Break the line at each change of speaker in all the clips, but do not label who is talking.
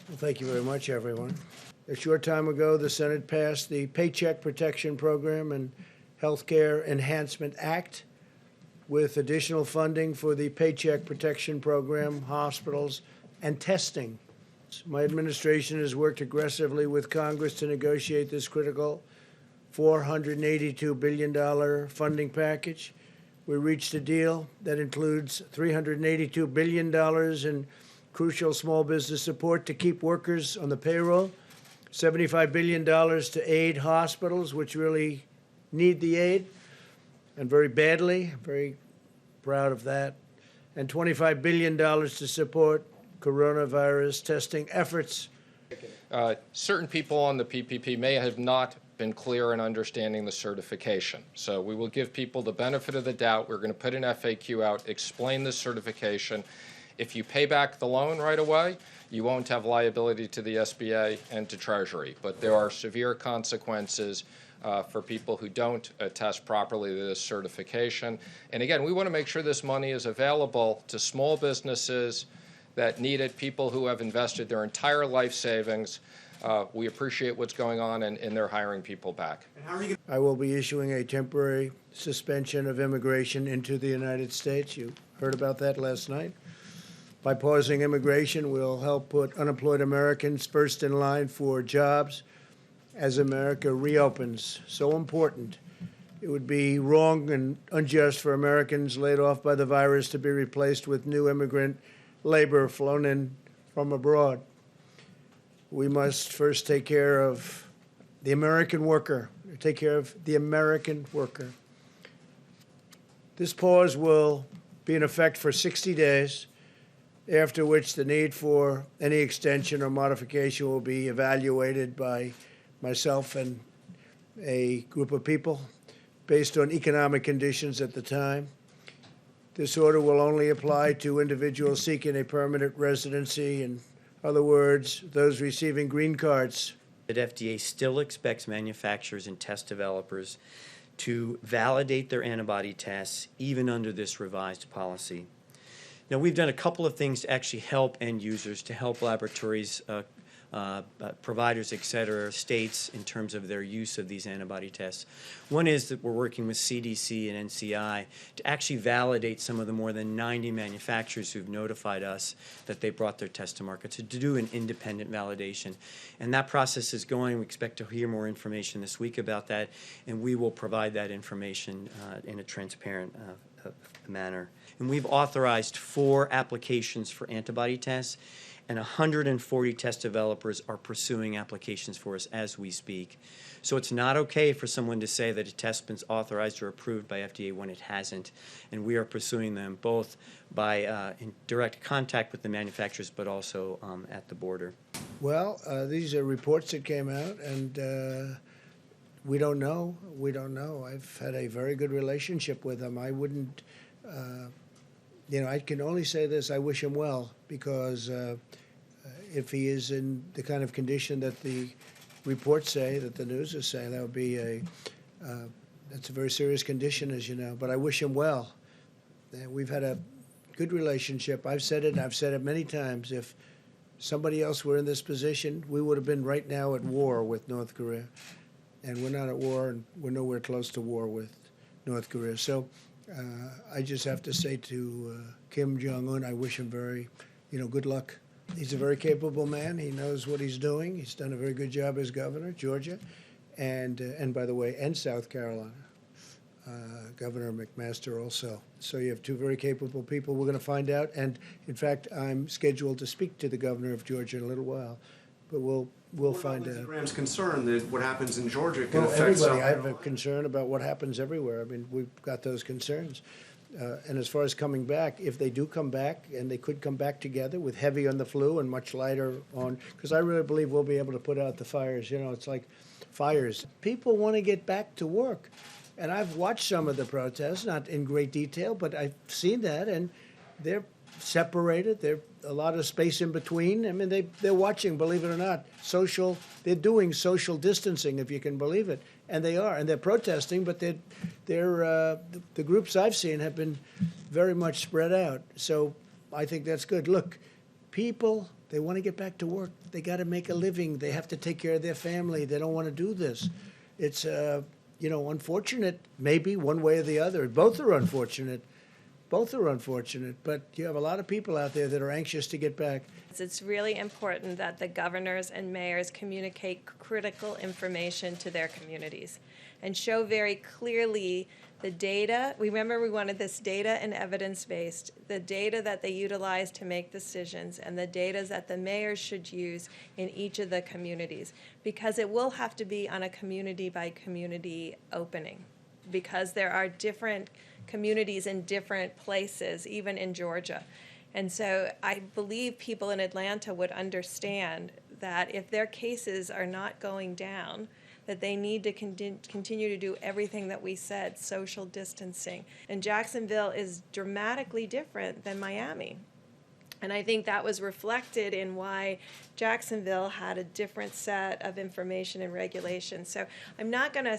Well, thank you very much, everyone. A short time ago, the Senate passed the Paycheck Protection Program and Healthcare Enhancement Act with additional funding for the Paycheck Protection Program, hospitals, and testing. My administration has worked aggressively with Congress to negotiate this critical $482 billion funding package. We reached a deal that includes $382 billion in crucial small business support to keep workers on the payroll, $75 billion to aid hospitals, which really need the aid, and very badly, very proud of that, and $25 billion to support coronavirus testing efforts.
Certain people on the PPP may have not been clear in understanding the certification. So we will give people the benefit of the doubt. We're going to put an FAQ out, explain the certification. If you pay back the loan right away, you won't have liability to the SBA and to Treasury. But there are severe consequences for people who don't attest properly to this certification. And again, we want to make sure this money is available to small businesses that need it, people who have invested their entire life savings. We appreciate what's going on, and they're hiring people back.
I will be issuing a temporary suspension of immigration into the United States. You heard about that last night. By pausing immigration, we'll help put unemployed Americans first in line for jobs as America reopens. So important. It would be wrong and unjust for Americans laid off by the virus to be replaced with new immigrant labor flown in from abroad. We must first take care of the American worker, take care of the American worker. This pause will be in effect for 60 days, after which the need for any extension or modification will be evaluated by myself and a group of people based on economic conditions at the time. This order will only apply to individuals seeking a permanent residency. In other words, those receiving green cards.
The FDA still expects manufacturers and test developers to validate their antibody tests even under this revised policy. Now, we've done a couple of things to actually help end users, to help laboratories, providers, et cetera, states in terms of their use of these antibody tests. One is that we're working with CDC and NCI to actually validate some of the more than 90 manufacturers who've notified us that they brought their test to market, to do an independent validation. And that process is going. We expect to hear more information this week about that, and we will provide that information in a transparent manner. And we've authorized 4 applications for antibody tests, and 140 test developers are pursuing applications for us as we speak. So it's not okay for someone to say that a test's been authorized or approved by FDA when it hasn't, and we are pursuing them both by in direct contact with the manufacturers, but also at the border.
Well, these are reports that came out, and we don't know. We don't know. I've had a very good relationship with them. I wouldn't, I can only say this: I wish him well, because if he is in the kind of condition that the reports say, that the news is saying, that would be that's a very serious condition, as you know. But I wish him well. We've had a good relationship. I've said it, and I've said it many times. If somebody else were in this position, we would have been right now at war with North Korea. And we're not at war, and we're nowhere close to war with North Korea. So I just have to say to Kim Jong-un, I wish him very, good luck. He's a very capable man. He knows what he's doing. He's done a very good job as governor, Georgia, and by the way, and South Carolina. Governor McMaster also. So you have 2 very capable people. We're going to find out. And in fact, I'm scheduled to speak to the governor of Georgia in a little while, but we'll find out.
Graham's concern that what happens in Georgia can affect
everybody. I have a concern about what happens everywhere. I mean, we've got those concerns. And as far as coming back, if they do come back, and they could come back together with heavy on the flu and much lighter on, because I really believe we'll be able to put out the fires. It's like fires. People want to get back to work. And I've watched some of the protests, not in great detail, but I've seen that, and they're separated. There's a lot of space in between. I mean, they're watching, believe it or not, they're doing social distancing, if you can believe it. And they are, and they're protesting, but the groups I've seen have been very much spread out. So I think that's good. Look, people, they want to get back to work. They got to make a living. They have to take care of their family. They don't want to do this. It's, unfortunate, maybe one way or the other. Both are unfortunate. Both are unfortunate, but you have a lot of people out there that are anxious to get back.
It's really important that the governors and mayors communicate critical information to their communities and show very clearly the data. Remember, we wanted this data and evidence-based, the data that they utilize to make decisions and the data that the mayors should use in each of the communities, because it will have to be on a community-by-community opening, because there are different communities in different places, even in Georgia. And so I believe people in Atlanta would understand that if their cases are not going down, that they need to continue to do everything that we said, social distancing. And Jacksonville is dramatically different than Miami. And I think that was reflected in why Jacksonville had a different set of information and regulations. So I'm not going to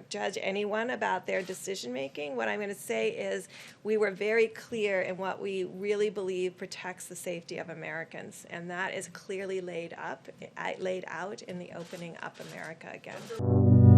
judge anyone about their decision making. What I'm going to say is we were very clear in what we really believe protects the safety of Americans, and that is clearly laid out in the Opening Up America again.